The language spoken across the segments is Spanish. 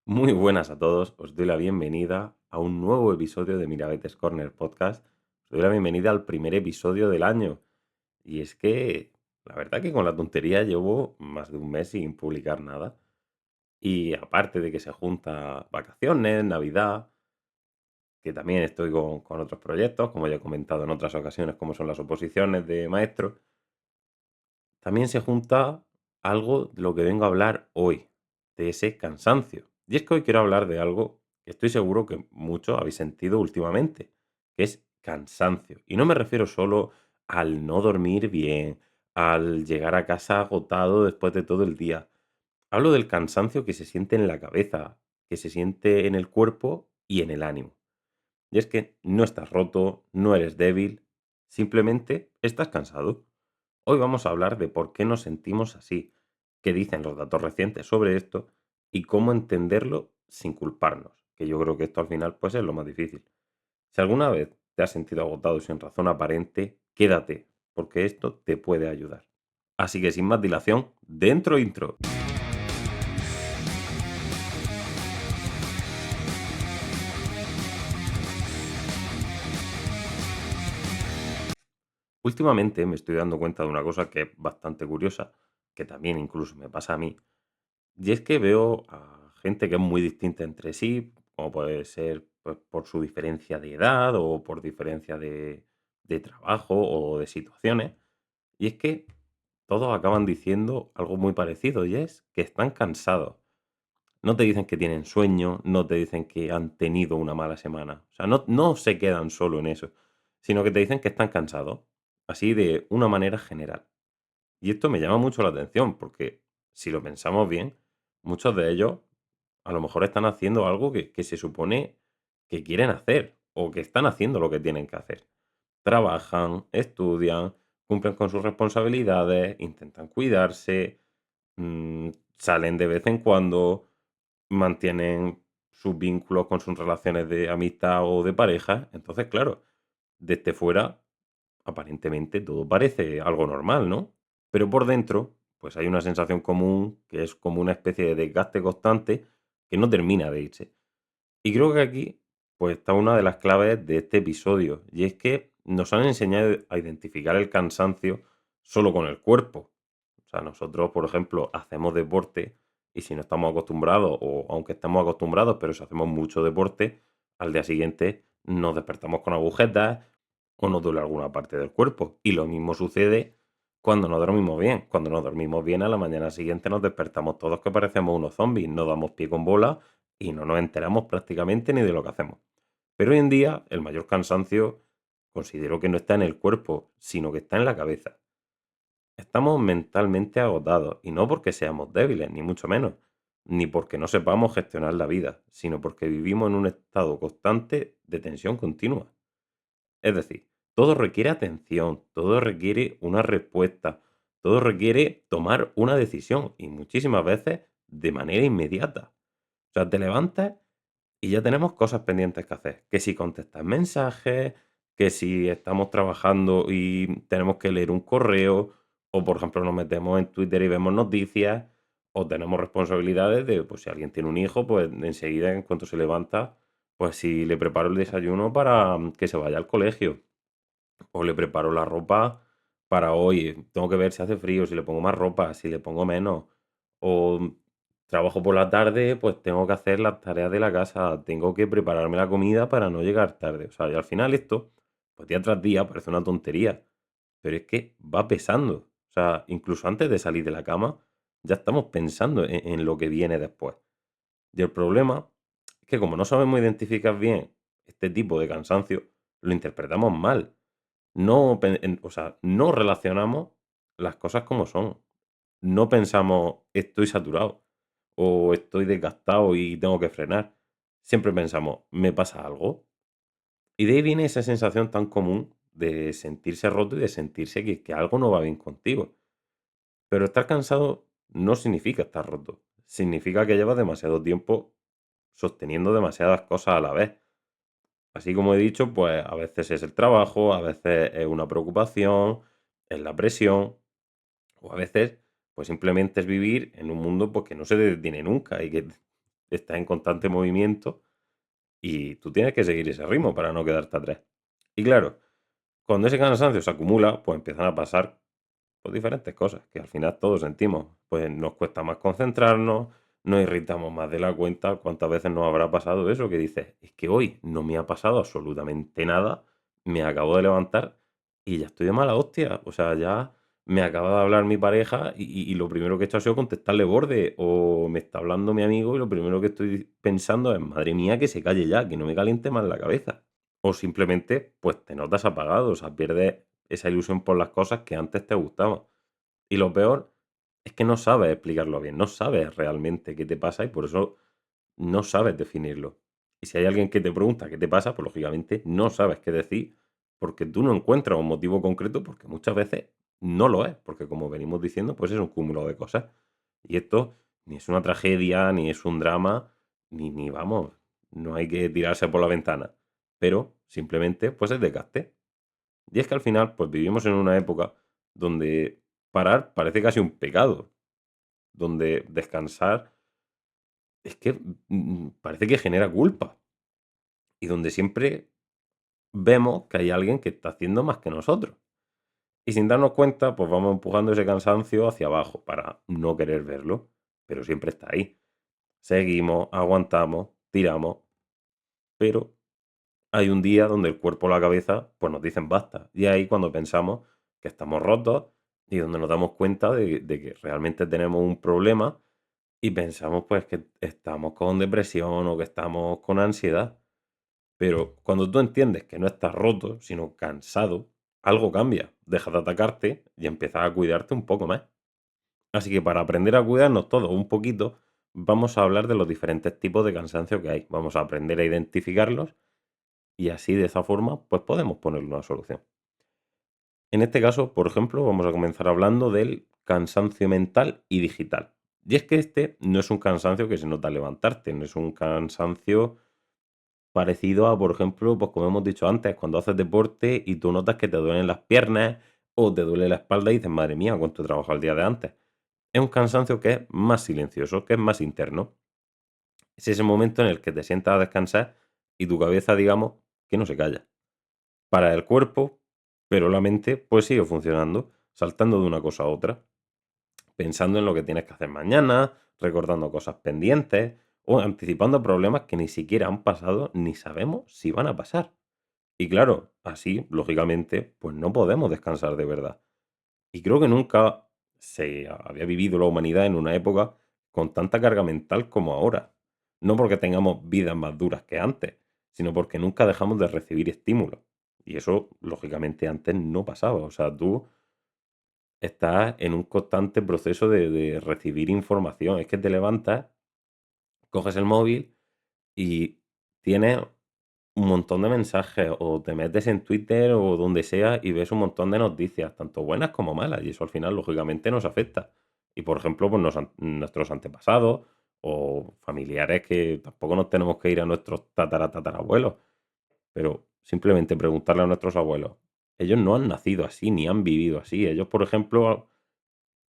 Muy buenas a todos, os doy la bienvenida a un nuevo episodio de Mirabetes Corner Podcast. Os doy la bienvenida al primer episodio del año. Y es que, la verdad que con la tontería llevo más de un mes sin publicar nada. Y aparte de que se junta vacaciones, Navidad, que también estoy con otros proyectos, como ya he comentado en otras ocasiones, como son las oposiciones de maestro, también se junta algo de lo que vengo a hablar hoy, de ese cansancio. Y es que hoy quiero hablar de algo que estoy seguro que muchos habéis sentido últimamente, que es cansancio. Y no me refiero solo al no dormir bien, al llegar a casa agotado después de todo el día. Hablo del cansancio que se siente en la cabeza, que se siente en el cuerpo y en el ánimo. Y es que no estás roto, no eres débil, simplemente estás cansado. Hoy vamos a hablar de por qué nos sentimos así, qué dicen los datos recientes sobre esto y cómo entenderlo sin culparnos, que yo creo que esto al final pues es lo más difícil. Si alguna vez te has sentido agotado y sin razón aparente, quédate, porque esto te puede ayudar. Así que sin más dilación, dentro intro. Últimamente me estoy dando cuenta de una cosa que es bastante curiosa, que también incluso me pasa a mí. Y es que veo a gente que es muy distinta entre sí, como puede ser pues, por su diferencia de edad o por diferencia de trabajo o de situaciones. Y es que todos acaban diciendo algo muy parecido y es que están cansados. No te dicen que tienen sueño, no te dicen que han tenido una mala semana. O sea, no se quedan solo en eso, sino que te dicen que están cansados. Así de una manera general. Y esto me llama mucho la atención porque si lo pensamos bien, muchos de ellos a lo mejor están haciendo algo que se supone que quieren hacer o que están haciendo lo que tienen que hacer. Trabajan, estudian, cumplen con sus responsabilidades, intentan cuidarse, salen de vez en cuando, mantienen sus vínculos con sus relaciones de amistad o de pareja. Entonces, claro, desde fuera, aparentemente todo parece algo normal, ¿no? Pero por dentro, pues hay una sensación común que es como una especie de desgaste constante que no termina de irse. Y creo que aquí, pues está una de las claves de este episodio, y es que nos han enseñado a identificar el cansancio solo con el cuerpo. O sea, nosotros, por ejemplo, hacemos deporte y si no estamos acostumbrados, o aunque estamos acostumbrados, pero si hacemos mucho deporte, al día siguiente nos despertamos con agujetas o nos duele alguna parte del cuerpo. Y lo mismo sucede cuando no dormimos bien. Cuando no dormimos bien, a la mañana siguiente nos despertamos todos que parecemos unos zombies, no damos pie con bola y no nos enteramos prácticamente ni de lo que hacemos. Pero hoy en día el mayor cansancio considero que no está en el cuerpo, sino que está en la cabeza. Estamos mentalmente agotados y no porque seamos débiles, ni mucho menos, ni porque no sepamos gestionar la vida, sino porque vivimos en un estado constante de tensión continua. Es decir, todo requiere atención, todo requiere una respuesta, todo requiere tomar una decisión y muchísimas veces de manera inmediata. O sea, te levantas y ya tenemos cosas pendientes que hacer. Que si contestas mensajes, que si estamos trabajando y tenemos que leer un correo, o por ejemplo nos metemos en Twitter y vemos noticias, o tenemos responsabilidades de, pues si alguien tiene un hijo, pues enseguida, en cuanto se levanta, pues si le preparo el desayuno para que se vaya al colegio, o le preparo la ropa para hoy, tengo que ver si hace frío, si le pongo más ropa, si le pongo menos, o trabajo por la tarde, pues tengo que hacer las tareas de la casa, tengo que prepararme la comida para no llegar tarde. O sea, y al final esto, pues día tras día parece una tontería, pero es que va pesando. O sea, incluso antes de salir de la cama, ya estamos pensando en lo que viene después. Y el problema es que como no sabemos identificar bien este tipo de cansancio, lo interpretamos mal. No, o sea, no relacionamos las cosas como son. No pensamos estoy saturado o estoy desgastado y tengo que frenar. Siempre pensamos, ¿me pasa algo? Y de ahí viene esa sensación tan común de sentirse roto y de sentirse que algo no va bien contigo. Pero estar cansado no significa estar roto. Significa que llevas demasiado tiempo sosteniendo demasiadas cosas a la vez. Así como he dicho, pues a veces es el trabajo, a veces es una preocupación, es la presión, o a veces, pues simplemente es vivir en un mundo pues, que no se detiene nunca y que estás en constante movimiento y tú tienes que seguir ese ritmo para no quedarte atrás. Y claro, cuando ese cansancio se acumula, pues empiezan a pasar pues, diferentes cosas que al final todos sentimos. Pues nos cuesta más concentrarnos, nos irritamos más de la cuenta. ¿Cuántas veces nos habrá pasado eso que dices, es que hoy no me ha pasado absolutamente nada, me acabo de levantar y ya estoy de mala hostia? O sea, ya me acaba de hablar mi pareja y lo primero que he hecho ha sido contestarle borde, o me está hablando mi amigo y lo primero que estoy pensando es, madre mía, que se calle ya, que no me caliente más la cabeza. O simplemente, pues te notas apagado, o sea, pierdes esa ilusión por las cosas que antes te gustaban. Y lo peor es que no sabes explicarlo bien, no sabes realmente qué te pasa y por eso no sabes definirlo. Y si hay alguien que te pregunta qué te pasa, pues lógicamente no sabes qué decir porque tú no encuentras un motivo concreto porque muchas veces no lo es, porque como venimos diciendo, pues es un cúmulo de cosas. Y esto ni es una tragedia, ni es un drama, ni vamos, no hay que tirarse por la ventana, pero simplemente pues es desgaste. Y es que al final, pues vivimos en una época donde parar parece casi un pecado, donde descansar es que parece que genera culpa y donde siempre vemos que hay alguien que está haciendo más que nosotros. Y sin darnos cuenta, pues vamos empujando ese cansancio hacia abajo para no querer verlo, pero siempre está ahí. Seguimos, aguantamos, tiramos, pero hay un día donde el cuerpo o la cabeza pues nos dicen basta. Y ahí cuando pensamos que estamos rotos y donde nos damos cuenta de que realmente tenemos un problema y pensamos pues que estamos con depresión o que estamos con ansiedad. Pero cuando tú entiendes que no estás roto, sino cansado, algo cambia. Dejas de atacarte y empiezas a cuidarte un poco más. Así que para aprender a cuidarnos todos un poquito, vamos a hablar de los diferentes tipos de cansancio que hay. Vamos a aprender a identificarlos y así de esa forma pues podemos ponerle una solución. En este caso, por ejemplo, vamos a comenzar hablando del cansancio mental y digital. Y es que este no es un cansancio que se nota al levantarte, no es un cansancio parecido a, por ejemplo, pues como hemos dicho antes, cuando haces deporte y tú notas que te duelen las piernas o te duele la espalda y dices, madre mía, cuánto he trabajado el día de antes. Es un cansancio que es más silencioso, que es más interno. Es ese momento en el que te sientas a descansar y tu cabeza, digamos, que no se calla. Para el cuerpo, pero la mente pues sigue funcionando, saltando de una cosa a otra, pensando en lo que tienes que hacer mañana, recordando cosas pendientes o anticipando problemas que ni siquiera han pasado ni sabemos si van a pasar. Y claro, así, lógicamente, pues no podemos descansar de verdad. Y creo que nunca se había vivido la humanidad en una época con tanta carga mental como ahora. No porque tengamos vidas más duras que antes, sino porque nunca dejamos de recibir estímulos. Y eso, lógicamente, antes no pasaba. O sea, tú estás en un constante proceso de recibir información. Es que te levantas, coges el móvil y tienes un montón de mensajes, o te metes en Twitter o donde sea y ves un montón de noticias, tanto buenas como malas, y eso al final, lógicamente, nos afecta. Y por ejemplo, pues nuestros antepasados o familiares que tampoco nos tenemos que ir a nuestros tatarabuelos, pero simplemente preguntarle a nuestros abuelos. Ellos no han nacido así ni han vivido así. Ellos, por ejemplo,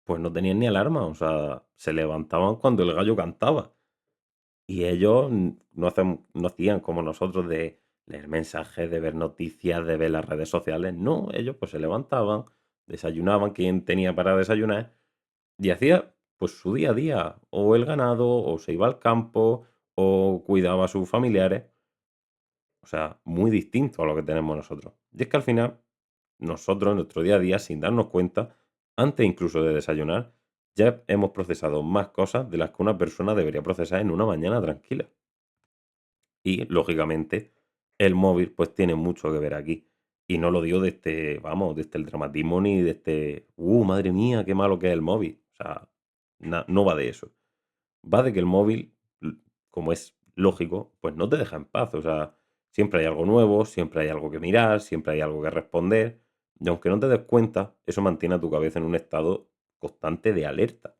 pues no tenían ni alarma, o sea, se levantaban cuando el gallo cantaba. Y ellos no hacían como nosotros de leer mensajes, de ver noticias, de ver las redes sociales. No, ellos pues se levantaban, desayunaban, quien tenía para desayunar, y hacía pues su día a día, o el ganado, o se iba al campo, o cuidaba a sus familiares. O sea, muy distinto a lo que tenemos nosotros. Y es que al final, nosotros en nuestro día a día, sin darnos cuenta, antes incluso de desayunar, ya hemos procesado más cosas de las que una persona debería procesar en una mañana tranquila. Y, lógicamente, el móvil, pues, tiene mucho que ver aquí. Y no lo digo de este, vamos, desde el dramatismo ni de este, madre mía, qué malo que es el móvil. O sea, no va de eso. Va de que el móvil, como es lógico, pues no te deja en paz. O sea, siempre hay algo nuevo, siempre hay algo que mirar, siempre hay algo que responder. Y aunque no te des cuenta, eso mantiene a tu cabeza en un estado constante de alerta.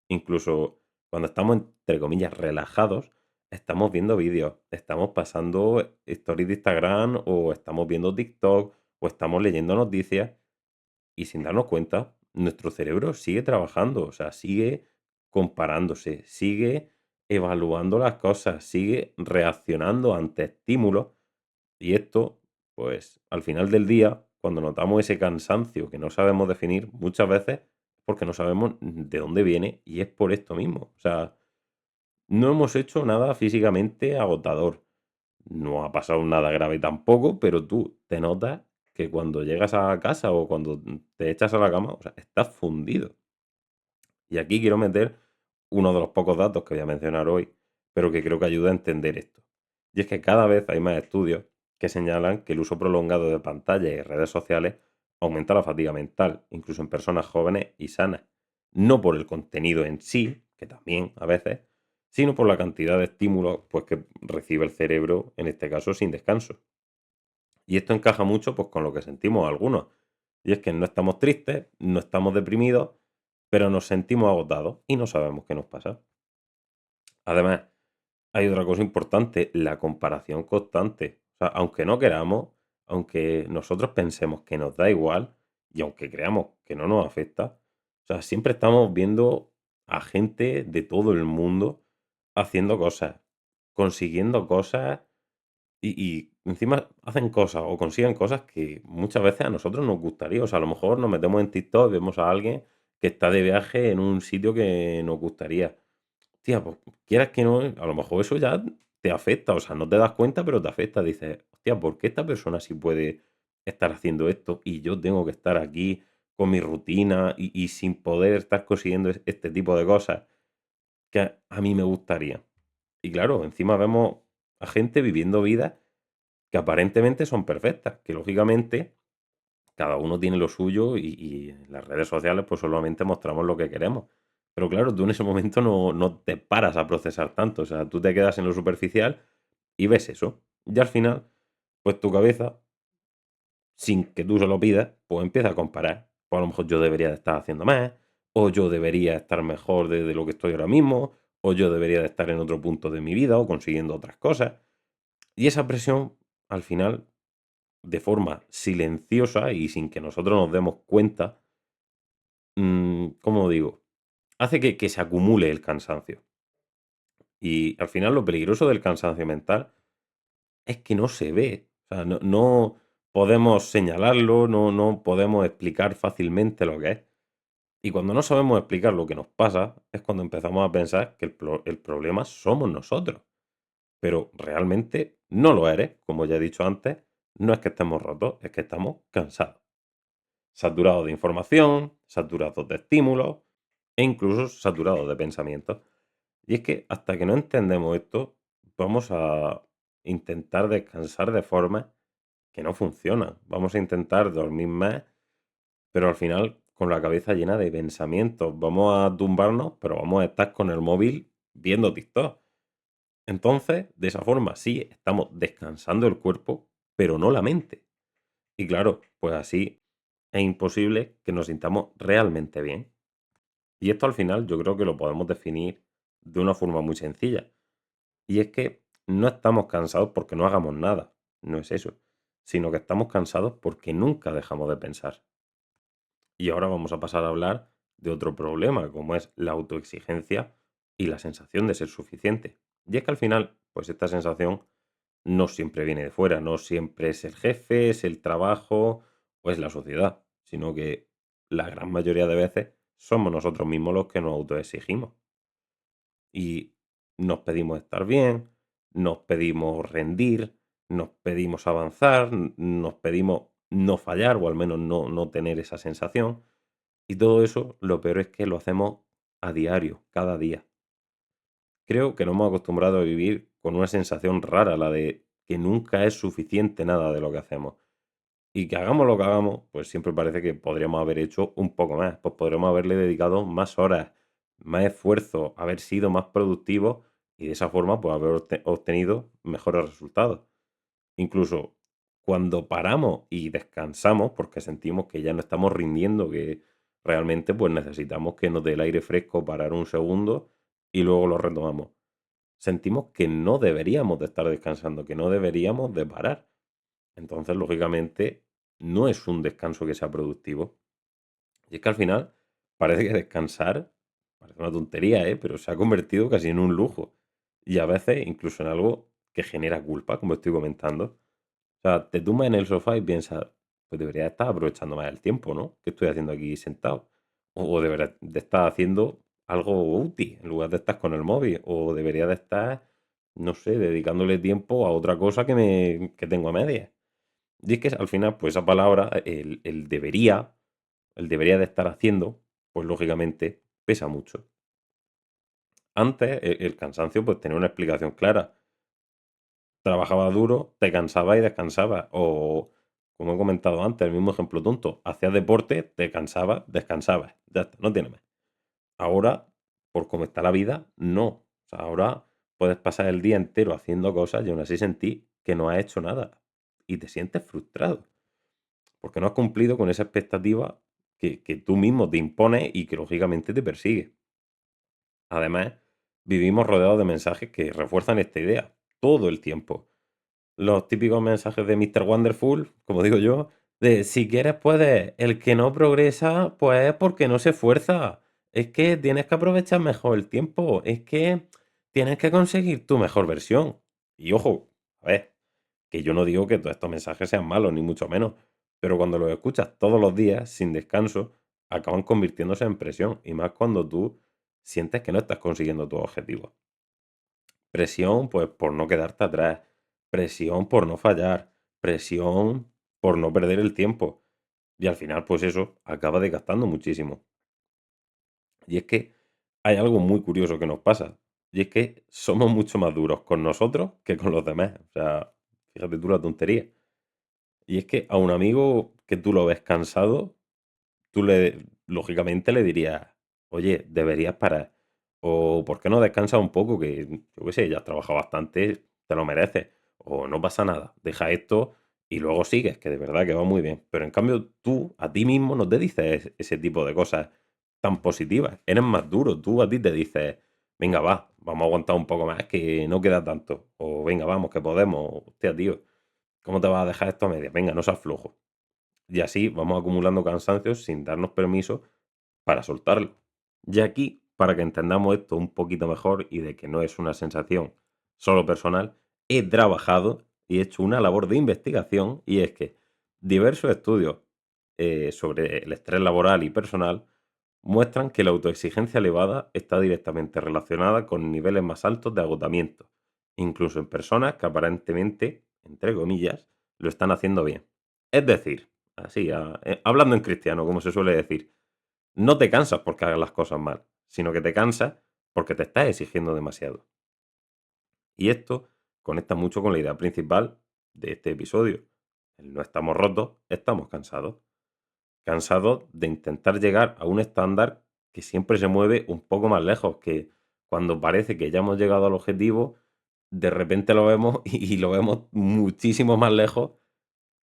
Incluso cuando estamos, entre comillas, relajados, estamos viendo vídeos, estamos pasando stories de Instagram o estamos viendo TikTok o estamos leyendo noticias y sin darnos cuenta, nuestro cerebro sigue trabajando, o sea, sigue comparándose, sigue evaluando las cosas, sigue reaccionando ante estímulos y esto, pues al final del día, cuando notamos ese cansancio que no sabemos definir, muchas veces es porque no sabemos de dónde viene y es por esto mismo. O sea, no hemos hecho nada físicamente agotador. No ha pasado nada grave tampoco, pero tú te notas que cuando llegas a casa o cuando te echas a la cama, o sea, estás fundido. Y aquí quiero meter uno de los pocos datos que voy a mencionar hoy, pero que creo que ayuda a entender esto. Y es que cada vez hay más estudios que señalan que el uso prolongado de pantallas y redes sociales aumenta la fatiga mental, incluso en personas jóvenes y sanas. No por el contenido en sí, que también a veces, sino por la cantidad de estímulos pues, que recibe el cerebro, en este caso sin descanso. Y esto encaja mucho pues, con lo que sentimos algunos. Y es que no estamos tristes, no estamos deprimidos, pero nos sentimos agotados y no sabemos qué nos pasa. Además, hay otra cosa importante, la comparación constante. O sea, aunque no queramos, aunque nosotros pensemos que nos da igual y aunque creamos que no nos afecta, o sea, siempre estamos viendo a gente de todo el mundo haciendo cosas, consiguiendo cosas y encima hacen cosas o consiguen cosas que muchas veces a nosotros nos gustaría. O sea, a lo mejor nos metemos en TikTok y vemos a alguien que está de viaje en un sitio que nos gustaría. Hostia, pues quieras que no, a lo mejor eso ya te afecta. O sea, no te das cuenta, pero te afecta. Dices, hostia, ¿por qué esta persona sí puede estar haciendo esto y yo tengo que estar aquí con mi rutina y sin poder estar consiguiendo este tipo de cosas que a mí me gustaría? Y claro, encima vemos a gente viviendo vidas que aparentemente son perfectas, que lógicamente cada uno tiene lo suyo y en las redes sociales pues solamente mostramos lo que queremos. Pero claro, tú en ese momento no te paras a procesar tanto, o sea, tú te quedas en lo superficial y ves eso. Y al final, pues tu cabeza, sin que tú se lo pidas, pues empieza a comparar. Pues a lo mejor yo debería de estar haciendo más, o yo debería estar mejor de lo que estoy ahora mismo, o yo debería de estar en otro punto de mi vida o consiguiendo otras cosas. Y esa presión, al final, de forma silenciosa y sin que nosotros nos demos cuenta, ¿cómo digo? Hace que se acumule el cansancio. Y al final lo peligroso del cansancio mental es que no se ve. O sea, no podemos señalarlo, no podemos explicar fácilmente lo que es. Y cuando no sabemos explicar lo que nos pasa, es cuando empezamos a pensar que el problema somos nosotros. Pero realmente no lo eres, como ya he dicho antes, no es que estemos rotos, es que estamos cansados. Saturados de información, saturados de estímulos e incluso saturados de pensamientos. Y es que hasta que no entendemos esto, vamos a intentar descansar de formas que no funcionan. Vamos a intentar dormir más, pero al final con la cabeza llena de pensamientos. Vamos a tumbarnos, pero vamos a estar con el móvil viendo TikTok. Entonces, de esa forma sí, estamos descansando el cuerpo, pero no la mente. Y claro, pues así es imposible que nos sintamos realmente bien. Y esto al final yo creo que lo podemos definir de una forma muy sencilla. Y es que no estamos cansados porque no hagamos nada, no es eso, sino que estamos cansados porque nunca dejamos de pensar. Y ahora vamos a pasar a hablar de otro problema, como es la autoexigencia y la sensación de ser suficiente. Y es que al final, pues esta sensación no siempre viene de fuera, no siempre es el jefe, es el trabajo o es la sociedad, sino que la gran mayoría de veces somos nosotros mismos los que nos autoexigimos. Y nos pedimos estar bien, nos pedimos rendir, nos pedimos avanzar, nos pedimos no fallar o al menos no tener esa sensación. Y todo eso, lo peor es que lo hacemos a diario, cada día. Creo que nos hemos acostumbrado a vivir con una sensación rara, la de que nunca es suficiente nada de lo que hacemos. Y que hagamos lo que hagamos, pues siempre parece que podríamos haber hecho un poco más. Pues podríamos haberle dedicado más horas, más esfuerzo, haber sido más productivos y de esa forma pues haber obtenido mejores resultados. Incluso cuando paramos y descansamos, porque sentimos que ya no estamos rindiendo, que realmente pues necesitamos que nos dé el aire fresco, parar un segundo y luego lo retomamos. Sentimos que no deberíamos de estar descansando, que no deberíamos de parar. Entonces, lógicamente, no es un descanso que sea productivo. Y es que al final parece que descansar, parece una tontería, ¿eh? Pero se ha convertido casi en un lujo. y a veces incluso en algo que genera culpa, como estoy comentando. O sea, te tumbas en el sofá y piensas, pues debería estar aprovechando más el tiempo, ¿no? ¿Qué estoy haciendo aquí sentado? O debería de estar haciendo algo útil en lugar de estar con el móvil. O debería de estar, no sé, dedicándole tiempo a otra cosa que tengo a medias. Y es que al final, pues esa palabra, el debería de estar haciendo, pues lógicamente pesa mucho. Antes el cansancio pues tenía una explicación clara. Trabajabas duro, te cansabas y descansabas. O, como he comentado antes, el mismo ejemplo tonto, hacías deporte, te cansabas, descansabas. Ya está, no tiene más. Ahora, por cómo está la vida, no. O sea, ahora puedes pasar el día entero haciendo cosas y aún así sentir que no has hecho nada. Y te sientes frustrado. Porque no has cumplido con esa expectativa que tú mismo te impones y que lógicamente te persigue. Además, vivimos rodeados de mensajes que refuerzan esta idea todo el tiempo. Los típicos mensajes de Mr. Wonderful, como digo yo, de si quieres puedes, el que no progresa, pues es porque no se esfuerza. Es que tienes que aprovechar mejor el tiempo, es que tienes que conseguir tu mejor versión. Y ojo, a ver, que yo no digo que todos estos mensajes sean malos, ni mucho menos, pero cuando los escuchas todos los días, sin descanso, acaban convirtiéndose en presión, y más cuando tú sientes que no estás consiguiendo tus objetivos. Presión, pues, por no quedarte atrás, presión por no fallar, presión por no perder el tiempo. Y al final, pues eso acaba desgastando muchísimo. Y es que hay algo muy curioso que nos pasa, y es que somos mucho más duros con nosotros que con los demás. O sea, fíjate tú la tontería. Y es que a un amigo que tú lo ves cansado, tú lógicamente le dirías, oye, deberías parar. O ¿por qué no descansas un poco? Que yo qué sé, ya has trabajado bastante, te lo mereces. O no pasa nada, deja esto y luego sigues, que de verdad que va muy bien. Pero en cambio tú a ti mismo no te dices ese tipo de cosas tan positivas. Eres más duro, tú a ti te dices, venga, va, vamos a aguantar un poco más, que no queda tanto. O venga, vamos, que podemos. Hostia, tío, ¿cómo te vas a dejar esto a medias? Venga, no seas flojo. Y así vamos acumulando cansancios sin darnos permiso para soltarlo. Y aquí, para que entendamos esto un poquito mejor y de que no es una sensación solo personal, he trabajado y he hecho una labor de investigación, y es que diversos estudios sobre el estrés laboral y personal muestran que la autoexigencia elevada está directamente relacionada con niveles más altos de agotamiento, incluso en personas que aparentemente, entre comillas, lo están haciendo bien. Es decir, así, hablando en cristiano, como se suele decir, no te cansas porque hagas las cosas mal, sino que te cansas porque te estás exigiendo demasiado. Y esto conecta mucho con la idea principal de este episodio. El no estamos rotos, estamos cansados. Cansados de intentar llegar a un estándar que siempre se mueve un poco más lejos, que cuando parece que ya hemos llegado al objetivo, de repente lo vemos y lo vemos muchísimo más lejos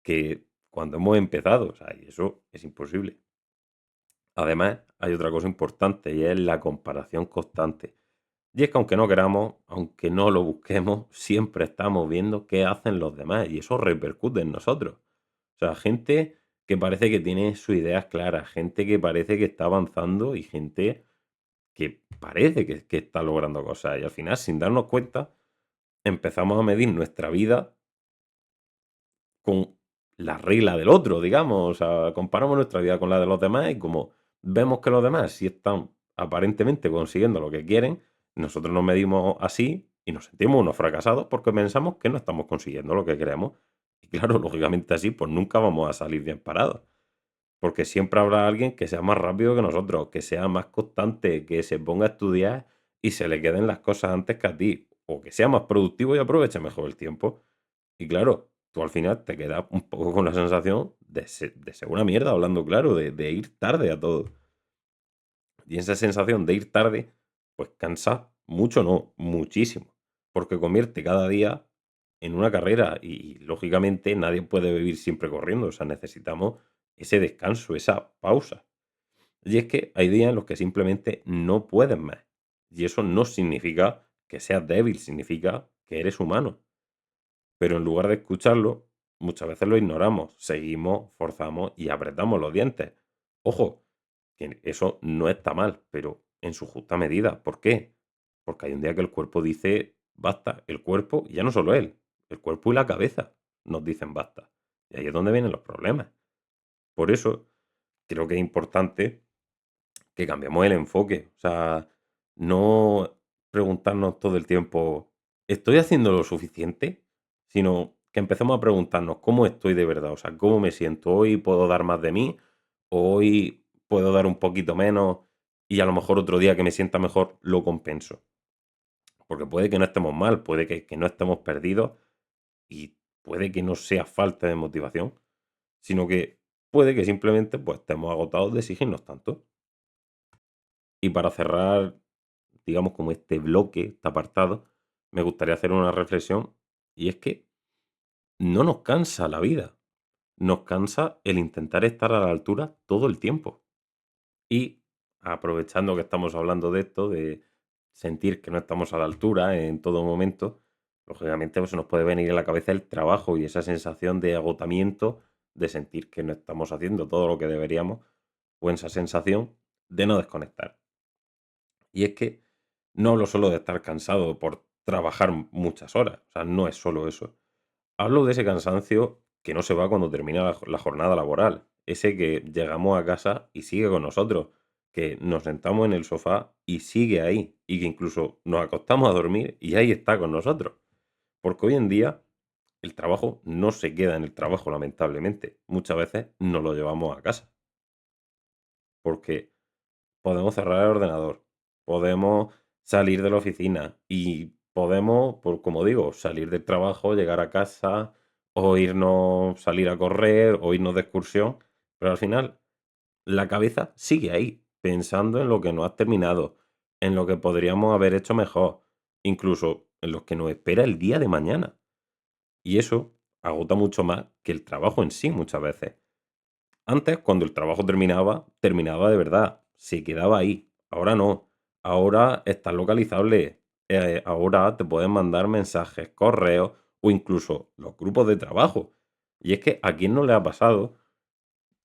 que cuando hemos empezado. O sea, y eso es imposible. Además, hay otra cosa importante y es la comparación constante. Y es que aunque no queramos, aunque no lo busquemos, siempre estamos viendo qué hacen los demás y eso repercute en nosotros. O sea, gente que parece que tiene sus ideas claras, gente que parece que está avanzando y gente que parece que está logrando cosas. Y al final, sin darnos cuenta, empezamos a medir nuestra vida con la regla del otro, digamos. O sea, comparamos nuestra vida con la de los demás y como vemos que los demás sí están aparentemente consiguiendo lo que quieren, nosotros nos medimos así y nos sentimos unos fracasados porque pensamos que no estamos consiguiendo lo que queremos. Y claro, lógicamente así, pues nunca vamos a salir bien parados. Porque siempre habrá alguien que sea más rápido que nosotros, que sea más constante, que se ponga a estudiar y se le queden las cosas antes que a ti. O que sea más productivo y aproveche mejor el tiempo. Y claro, tú al final te quedas un poco con la sensación de ser una mierda, hablando claro, de ir tarde a todo. Y esa sensación de ir tarde, pues cansa mucho, no, muchísimo. Porque convierte cada día en una carrera y lógicamente nadie puede vivir siempre corriendo. O sea, necesitamos ese descanso, esa pausa. Y es que hay días en los que simplemente no puedes más. Y eso no significa que seas débil, significa que eres humano. Pero en lugar de escucharlo, muchas veces lo ignoramos, seguimos, forzamos y apretamos los dientes. Ojo, que eso no está mal, pero en su justa medida. ¿Por qué? Porque hay un día que el cuerpo dice basta. El cuerpo, y ya no solo él, el cuerpo y la cabeza nos dicen basta. Y ahí es donde vienen los problemas. Por eso creo que es importante que cambiemos el enfoque. O sea, no preguntarnos todo el tiempo, ¿estoy haciendo lo suficiente? Sino que empecemos a preguntarnos cómo estoy de verdad, o sea, cómo me siento. Hoy puedo dar más de mí, o hoy puedo dar un poquito menos y a lo mejor otro día que me sienta mejor lo compenso. Porque puede que no estemos mal, puede que no estemos perdidos y puede que no sea falta de motivación, sino que puede que simplemente pues, estemos agotados de exigirnos tanto. Y para cerrar, digamos, como este bloque, este apartado, me gustaría hacer una reflexión y es que no nos cansa la vida, nos cansa el intentar estar a la altura todo el tiempo. Y aprovechando que estamos hablando de esto, de sentir que no estamos a la altura en todo momento, lógicamente pues, se nos puede venir a la cabeza el trabajo y esa sensación de agotamiento, de sentir que no estamos haciendo todo lo que deberíamos, o esa sensación de no desconectar. Y es que no hablo solo de estar cansado por trabajar muchas horas, o sea, no es solo eso. Hablo de ese cansancio que no se va cuando termina la jornada laboral, ese que llegamos a casa y sigue con nosotros, que nos sentamos en el sofá y sigue ahí, y que incluso nos acostamos a dormir y ahí está con nosotros. Porque hoy en día el trabajo no se queda en el trabajo, lamentablemente. Muchas veces nos lo llevamos a casa, porque podemos cerrar el ordenador, podemos salir de la oficina y podemos, por, como digo, salir del trabajo, llegar a casa o irnos, salir a correr o irnos de excursión, pero al final la cabeza sigue ahí, pensando en lo que no has terminado, en lo que podríamos haber hecho mejor, incluso en lo que nos espera el día de mañana. Y eso agota mucho más que el trabajo en sí muchas veces. Antes, cuando el trabajo terminaba, terminaba de verdad, se quedaba ahí. Ahora no. Ahora está localizable. Ahora te pueden mandar mensajes, correos o incluso los grupos de trabajo. Y es que a quién no le ha pasado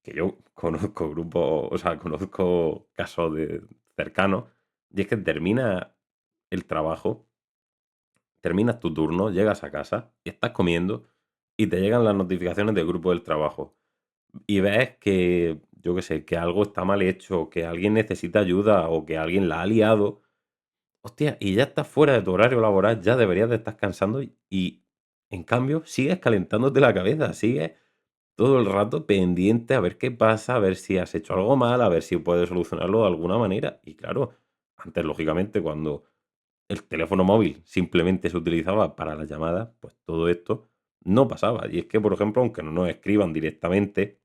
que yo conozco grupos, o sea, conozco casos de cercanos, y es que termina el trabajo, terminas tu turno, llegas a casa y estás comiendo y te llegan las notificaciones del grupo del trabajo y ves que, yo qué sé, que algo está mal hecho, que alguien necesita ayuda o que alguien la ha liado, hostia, y ya estás fuera de tu horario laboral, ya deberías de estar cansando y en cambio sigues calentándote la cabeza, sigues todo el rato pendiente a ver qué pasa, a ver si has hecho algo mal, a ver si puedes solucionarlo de alguna manera. Y claro, antes, lógicamente, cuando el teléfono móvil simplemente se utilizaba para las llamadas, pues todo esto no pasaba. Y es que, por ejemplo, aunque no nos escriban directamente,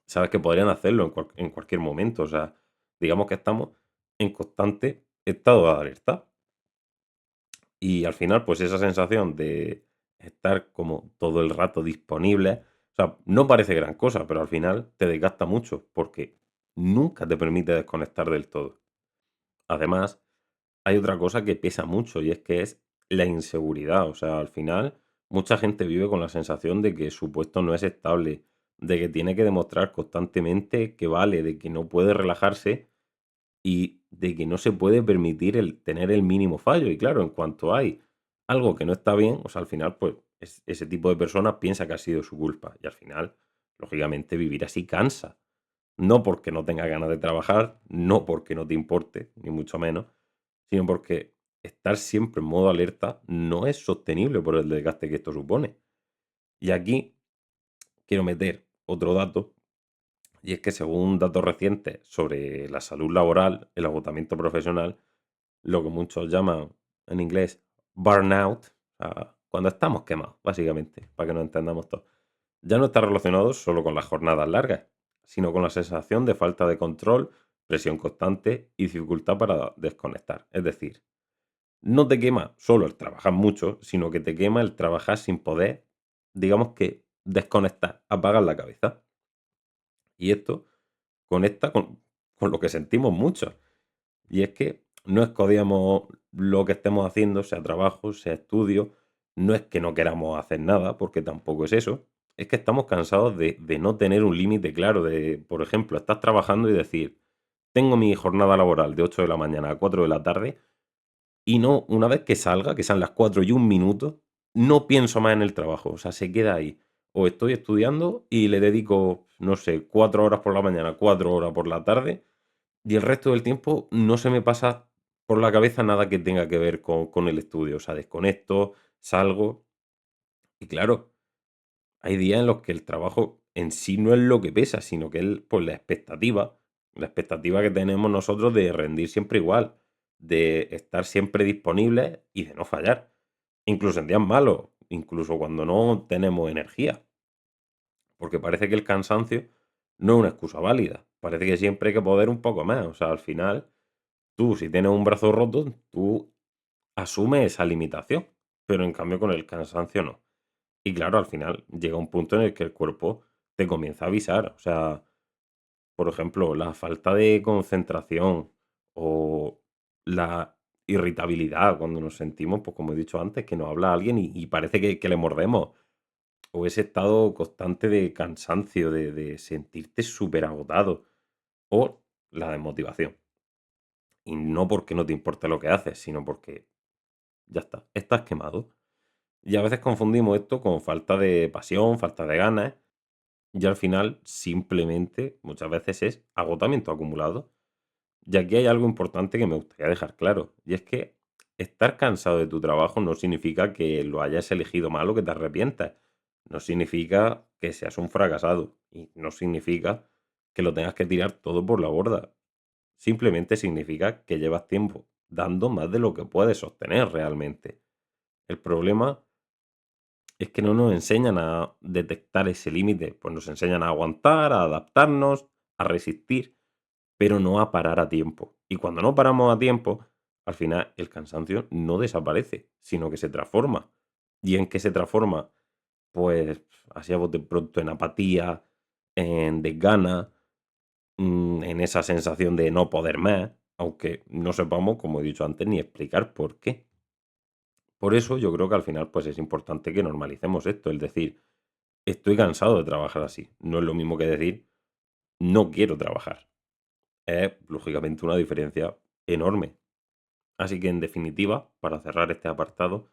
sabes que podrían hacerlo en cualquier momento. O sea, digamos que estamos en constante estado de alerta. Y al final, pues esa sensación de estar como todo el rato disponible, o sea, no parece gran cosa, pero al final te desgasta mucho porque nunca te permite desconectar del todo. Además, hay otra cosa que pesa mucho y es que es la inseguridad. O sea, al final, mucha gente vive con la sensación de que su puesto no es estable, de que tiene que demostrar constantemente que vale, de que no puede relajarse y de que no se puede permitir el tener el mínimo fallo. Y claro, en cuanto hay algo que no está bien, o sea, al final, pues ese tipo de personas piensa que ha sido su culpa. Y al final, lógicamente, vivir así cansa. No porque no tengas ganas de trabajar, no porque no te importe, ni mucho menos, sino porque estar siempre en modo alerta no es sostenible por el desgaste que esto supone. Y aquí quiero meter otro dato, y es que según datos recientes sobre la salud laboral, el agotamiento profesional, lo que muchos llaman en inglés burnout, o sea, cuando estamos quemados, básicamente, para que nos entendamos todos, ya no está relacionado solo con las jornadas largas, sino con la sensación de falta de control, presión constante y dificultad para desconectar. Es decir, no te quema solo el trabajar mucho, sino que te quema el trabajar sin poder, digamos que desconectar, apagar la cabeza. Y esto conecta con lo que sentimos mucho. Y es que no escondíamos lo que estemos haciendo, sea trabajo, sea estudio, no es que no queramos hacer nada, porque tampoco es eso. Es que estamos cansados de no tener un límite claro, de, por ejemplo, estás trabajando y decir, tengo mi jornada laboral de 8 de la mañana a 4 de la tarde Y no, una vez que salga, que sean las 4:01, no pienso más en el trabajo, o sea, se queda ahí. O estoy estudiando y le dedico, no sé, 4 horas por la mañana, 4 horas por la tarde, y el resto del tiempo no se me pasa por la cabeza nada que tenga que ver con el estudio. O sea, desconecto, salgo y claro, hay días en los que el trabajo en sí no es lo que pesa, sino que es, pues, la expectativa que tenemos nosotros de rendir siempre igual, de estar siempre disponibles y de no fallar, incluso en días malos, incluso cuando no tenemos energía, porque parece que el cansancio no es una excusa válida, parece que siempre hay que poder un poco más, o sea, al final, tú si tienes un brazo roto, tú asumes esa limitación, pero en cambio con el cansancio no. Y claro, al final llega un punto en el que el cuerpo te comienza a avisar. O sea, por ejemplo, la falta de concentración o la irritabilidad cuando nos sentimos, pues como he dicho antes, que nos habla alguien y parece que le mordemos. O ese estado constante de cansancio, de sentirte súper agotado. O la desmotivación. Y no porque no te importe lo que haces, sino porque ya está, estás quemado. Y a veces confundimos esto con falta de pasión, falta de ganas. Y al final, simplemente, muchas veces es agotamiento acumulado. Y aquí hay algo importante que me gustaría dejar claro. Y es que estar cansado de tu trabajo no significa que lo hayas elegido mal o que te arrepientas. No significa que seas un fracasado. Y no significa que lo tengas que tirar todo por la borda. Simplemente significa que llevas tiempo dando más de lo que puedes sostener realmente. El problema es que no nos enseñan a detectar ese límite, pues nos enseñan a aguantar, a adaptarnos, a resistir, pero no a parar a tiempo. Y cuando no paramos a tiempo, al final el cansancio no desaparece, sino que se transforma. ¿Y en qué se transforma? Pues así a bote pronto en apatía, en desgana, en esa sensación de no poder más, aunque no sepamos, como he dicho antes, ni explicar por qué. Por eso yo creo que al final pues es importante que normalicemos esto, es decir, estoy cansado de trabajar así. No es lo mismo que decir, no quiero trabajar. Es, lógicamente, una diferencia enorme. Así que, en definitiva, para cerrar este apartado,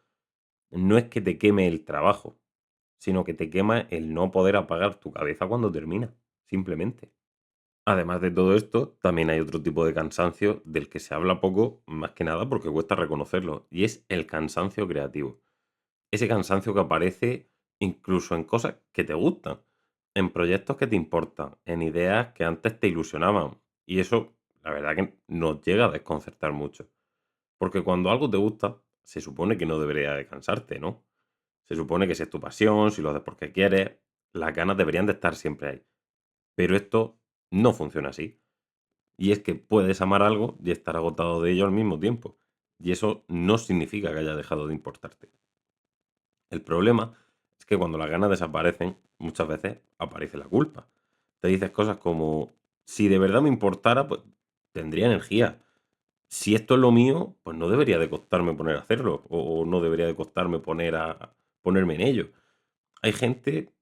no es que te queme el trabajo, sino que te quema el no poder apagar tu cabeza cuando termina, simplemente. Además de todo esto, también hay otro tipo de cansancio del que se habla poco, más que nada porque cuesta reconocerlo, y es el cansancio creativo. Ese cansancio que aparece incluso en cosas que te gustan, en proyectos que te importan, en ideas que antes te ilusionaban. Y eso, la verdad que nos llega a desconcertar mucho. Porque cuando algo te gusta, se supone que no debería de cansarte, ¿no? Se supone que si es tu pasión, si lo haces porque quieres, las ganas deberían de estar siempre ahí. Pero esto no funciona así. Y es que puedes amar algo y estar agotado de ello al mismo tiempo. Y eso no significa que haya dejado de importarte. El problema es que cuando las ganas desaparecen, muchas veces aparece la culpa. Te dices cosas como, si de verdad me importara, pues tendría energía. Si esto es lo mío, pues no debería de costarme poner a hacerlo o no debería de costarme ponerme en ello. Hay gente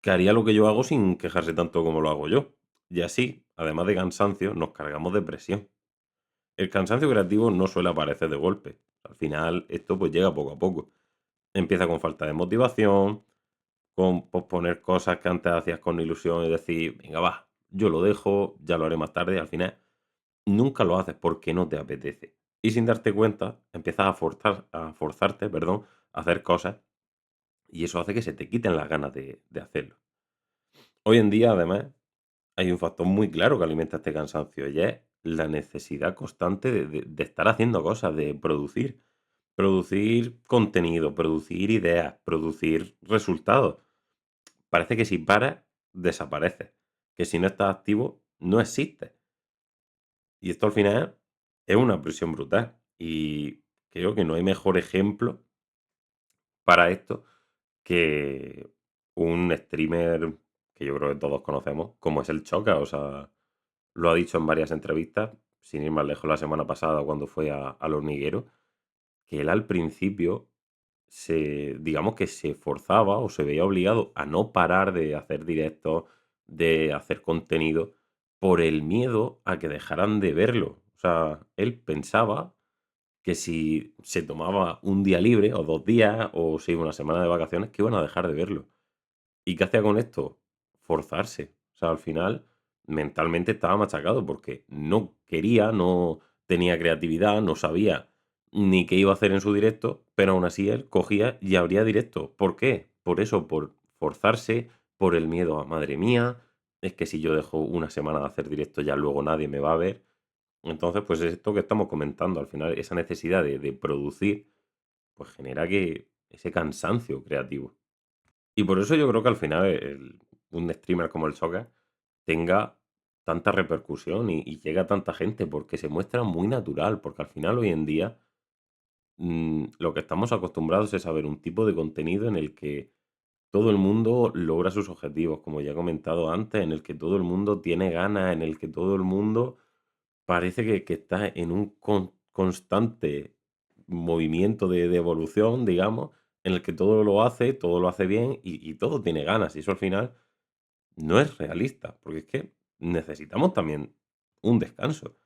que haría lo que yo hago sin quejarse tanto como lo hago yo. Y así, además de cansancio, nos cargamos de presión. El cansancio creativo no suele aparecer de golpe. Al final, esto pues llega poco a poco. Empieza con falta de motivación, con posponer cosas que antes hacías con ilusión y decir, venga, va, yo lo dejo, ya lo haré más tarde. Al final, nunca lo haces porque no te apetece. Y sin darte cuenta, empiezas a forzarte, perdón, a hacer cosas y eso hace que se te quiten las ganas de hacerlo. Hoy en día, además, hay un factor muy claro que alimenta este cansancio y es la necesidad constante de estar haciendo cosas, de producir. Producir contenido, producir ideas, producir resultados. Parece que si paras, desapareces. Que si no estás activo, no existes. Y esto al final es una presión brutal. Y creo que no hay mejor ejemplo para esto que un streamer que yo creo que todos conocemos, como es el Choca. O sea, lo ha dicho en varias entrevistas, sin ir más lejos la semana pasada cuando fue al hormiguero, que él al principio digamos que se forzaba o se veía obligado a no parar de hacer directos, de hacer contenido, por el miedo a que dejaran de verlo. O sea, él pensaba que si se tomaba un día libre o 2 días o se iba una semana de vacaciones, que iban a dejar de verlo. ¿Y qué hacía con esto? Forzarse. O sea, al final, mentalmente estaba machacado porque no quería, no tenía creatividad, no sabía ni qué iba a hacer en su directo, pero aún así él cogía y abría directo. ¿Por qué? Por eso, por forzarse, por el miedo a madre mía, es que si yo dejo una semana de hacer directo ya luego nadie me va a ver. Entonces, pues es esto que estamos comentando. Al final, esa necesidad de producir, pues genera que ese cansancio creativo. Y por eso yo creo que al final un streamer como el Soccer tenga tanta repercusión y llegue a tanta gente, porque se muestra muy natural, porque al final hoy en día lo que estamos acostumbrados es a ver un tipo de contenido en el que todo el mundo logra sus objetivos, como ya he comentado antes, en el que todo el mundo tiene ganas, en el que todo el mundo parece que está en un constante movimiento de evolución, digamos, en el que todo lo hace bien y todo tiene ganas. Y eso al final no es realista, porque es que necesitamos también un descanso.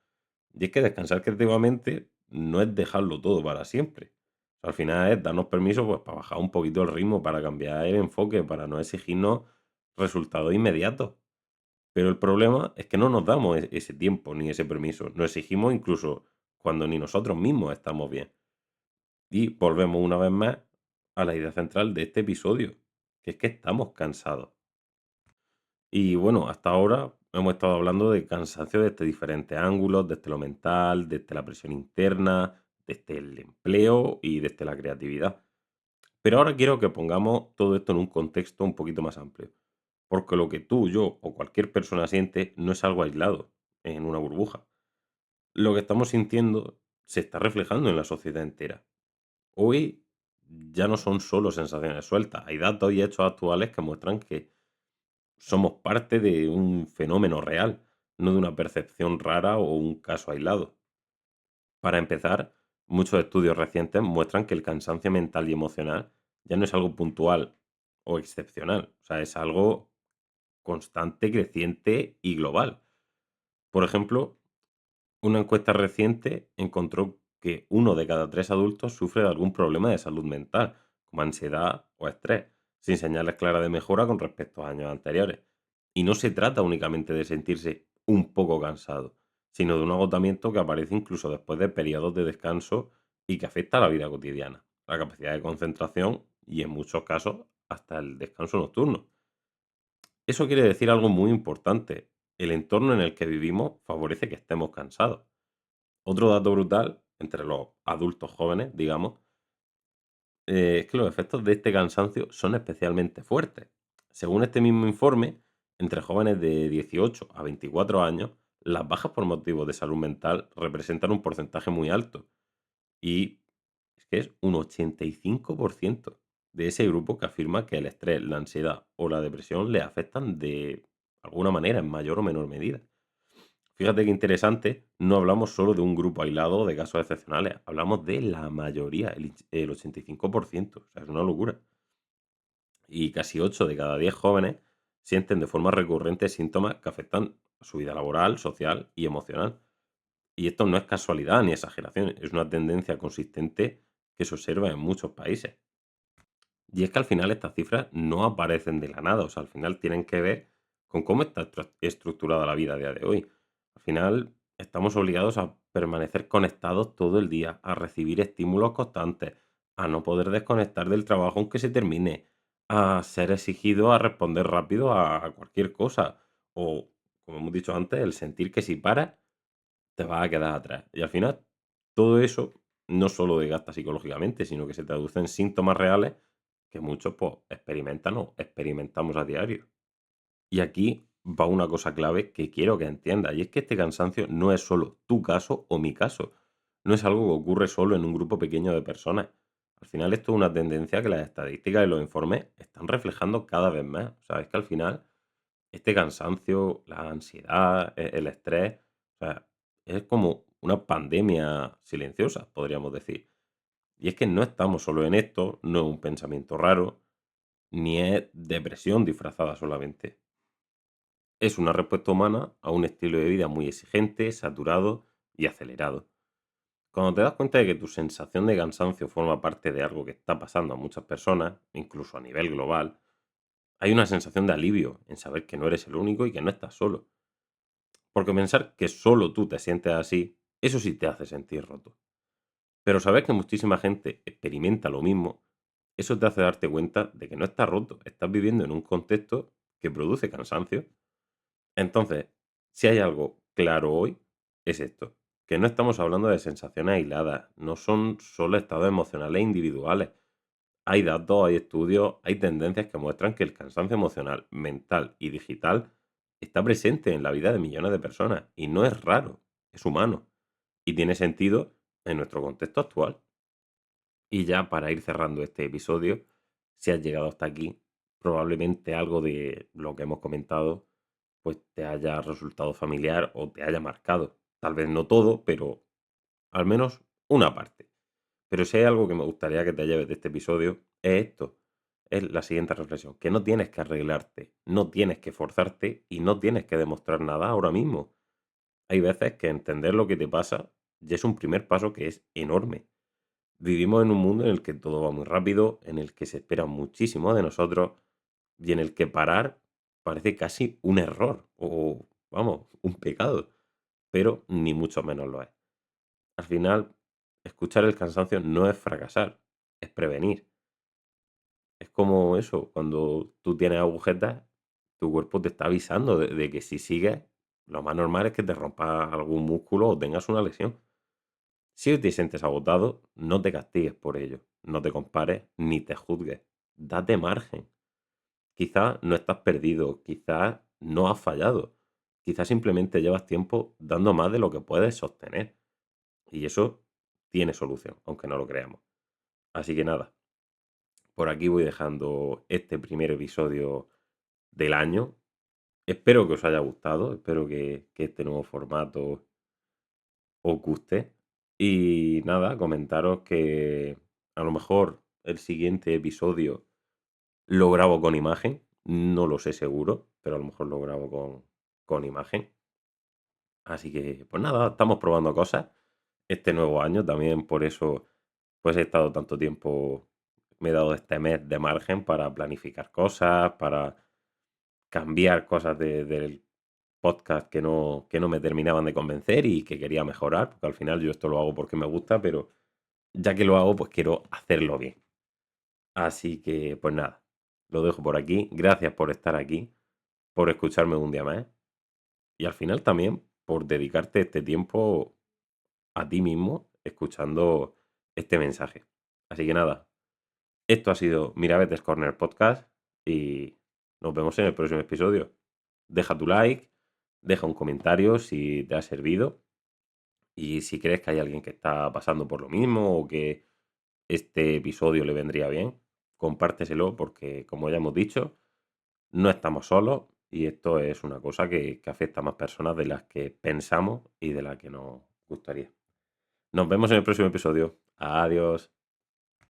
Y es que descansar creativamente no es dejarlo todo para siempre. Al final es darnos permiso pues, para bajar un poquito el ritmo, para cambiar el enfoque, para no exigirnos resultados inmediatos. Pero el problema es que no nos damos ese tiempo ni ese permiso. Nos exigimos incluso cuando ni nosotros mismos estamos bien. Y volvemos una vez más a la idea central de este episodio, que es que estamos cansados. Y bueno, hasta ahora hemos estado hablando de cansancio desde diferentes ángulos, desde lo mental, desde la presión interna, desde el empleo y desde la creatividad. Pero ahora quiero que pongamos todo esto en un contexto un poquito más amplio. Porque lo que tú, yo o cualquier persona siente no es algo aislado en una burbuja. Lo que estamos sintiendo se está reflejando en la sociedad entera. Hoy ya no son solo sensaciones sueltas, hay datos y hechos actuales que muestran que somos parte de un fenómeno real, no de una percepción rara o un caso aislado. Para empezar, muchos estudios recientes muestran que el cansancio mental y emocional ya no es algo puntual o excepcional, o sea, es algo constante, creciente y global. Por ejemplo, una encuesta reciente encontró que uno de cada tres adultos sufre de algún problema de salud mental, como ansiedad o estrés, sin señales claras de mejora con respecto a años anteriores. Y no se trata únicamente de sentirse un poco cansado, sino de un agotamiento que aparece incluso después de periodos de descanso y que afecta a la vida cotidiana, la capacidad de concentración y en muchos casos hasta el descanso nocturno. Eso quiere decir algo muy importante. El entorno en el que vivimos favorece que estemos cansados. Otro dato brutal entre los adultos jóvenes, digamos, es que los efectos de este cansancio son especialmente fuertes. Según este mismo informe, entre jóvenes de 18 a 24 años, las bajas por motivos de salud mental representan un porcentaje muy alto. Y es que es un 85% de ese grupo que afirma que el estrés, la ansiedad o la depresión le afectan de alguna manera, en mayor o menor medida. Fíjate qué interesante, no hablamos solo de un grupo aislado de casos excepcionales, hablamos de la mayoría, el 85%, o sea, es una locura. Y casi 8 de cada 10 jóvenes sienten de forma recurrente síntomas que afectan a su vida laboral, social y emocional. Y esto no es casualidad ni exageración, es una tendencia consistente que se observa en muchos países. Y es que al final estas cifras no aparecen de la nada, o sea, al final tienen que ver con cómo está estructurada la vida a día de hoy. Al final estamos obligados a permanecer conectados todo el día, a recibir estímulos constantes, a no poder desconectar del trabajo aunque se termine, a ser exigido a responder rápido a cualquier cosa, o, como hemos dicho antes, el sentir que si paras te vas a quedar atrás. Y al final, todo eso no solo desgasta psicológicamente, sino que se traduce en síntomas reales que muchos pues, experimentan o experimentamos a diario. Y aquí va una cosa clave que quiero que entiendas, y es que este cansancio no es solo tu caso o mi caso, no es algo que ocurre solo en un grupo pequeño de personas. Al final esto es una tendencia que las estadísticas y los informes están reflejando cada vez más. O sea, es que al final este cansancio, la ansiedad, el estrés, o sea, es como una pandemia silenciosa, podríamos decir. Y es que no estamos solo en esto, no es un pensamiento raro, ni es depresión disfrazada solamente. Es una respuesta humana a un estilo de vida muy exigente, saturado y acelerado. Cuando te das cuenta de que tu sensación de cansancio forma parte de algo que está pasando a muchas personas, incluso a nivel global, hay una sensación de alivio en saber que no eres el único y que no estás solo. Porque pensar que solo tú te sientes así, eso sí te hace sentir roto. Pero saber que muchísima gente experimenta lo mismo, eso te hace darte cuenta de que no estás roto, estás viviendo en un contexto que produce cansancio. Entonces, si hay algo claro hoy, es esto, que no estamos hablando de sensaciones aisladas, no son solo estados emocionales individuales. Hay datos, hay estudios, hay tendencias que muestran que el cansancio emocional, mental y digital está presente en la vida de millones de personas y no es raro, es humano y tiene sentido en nuestro contexto actual. Y ya para ir cerrando este episodio, si has llegado hasta aquí, probablemente algo de lo que hemos comentado pues te haya resultado familiar o te haya marcado. Tal vez no todo, pero al menos una parte. Pero si hay algo que me gustaría que te lleves de este episodio, es esto. Es la siguiente reflexión, que no tienes que arreglarte, no tienes que forzarte y no tienes que demostrar nada ahora mismo. Hay veces que entender lo que te pasa ya es un primer paso que es enorme. Vivimos en un mundo en el que todo va muy rápido, en el que se espera muchísimo de nosotros y en el que parar parece casi un error o, vamos, un pecado, pero ni mucho menos lo es. Al final, escuchar el cansancio no es fracasar, es prevenir. Es como eso, cuando tú tienes agujetas, tu cuerpo te está avisando de que si sigues, lo más normal es que te rompas algún músculo o tengas una lesión. Si hoy te sientes agotado, no te castigues por ello, no te compares ni te juzgues. Date margen. Quizás no estás perdido, quizás no has fallado, quizás simplemente llevas tiempo dando más de lo que puedes sostener. Y eso tiene solución, aunque no lo creamos. Así que nada, por aquí voy dejando este primer episodio del año. Espero que os haya gustado, espero que este nuevo formato os guste. Y nada, comentaros que a lo mejor el siguiente episodio lo grabo con imagen, no lo sé seguro, pero a lo mejor lo grabo con imagen. Así que, pues nada, estamos probando cosas este nuevo año. También por eso, pues he estado tanto tiempo, me he dado este mes de margen para planificar cosas, para cambiar cosas del podcast que no me terminaban de convencer y que quería mejorar, porque al final yo esto lo hago porque me gusta, pero ya que lo hago, pues quiero hacerlo bien. Así que, pues nada, lo dejo por aquí. Gracias por estar aquí, por escucharme un día más y al final también por dedicarte este tiempo a ti mismo escuchando este mensaje. Así que nada, esto ha sido Mirabetes Corner Podcast y nos vemos en el próximo episodio. Deja tu like, deja un comentario si te ha servido y si crees que hay alguien que está pasando por lo mismo o que este episodio le vendría bien, compárteselo porque, como ya hemos dicho, no estamos solos y esto es una cosa que afecta a más personas de las que pensamos y de las que nos gustaría. Nos vemos en el próximo episodio. Adiós.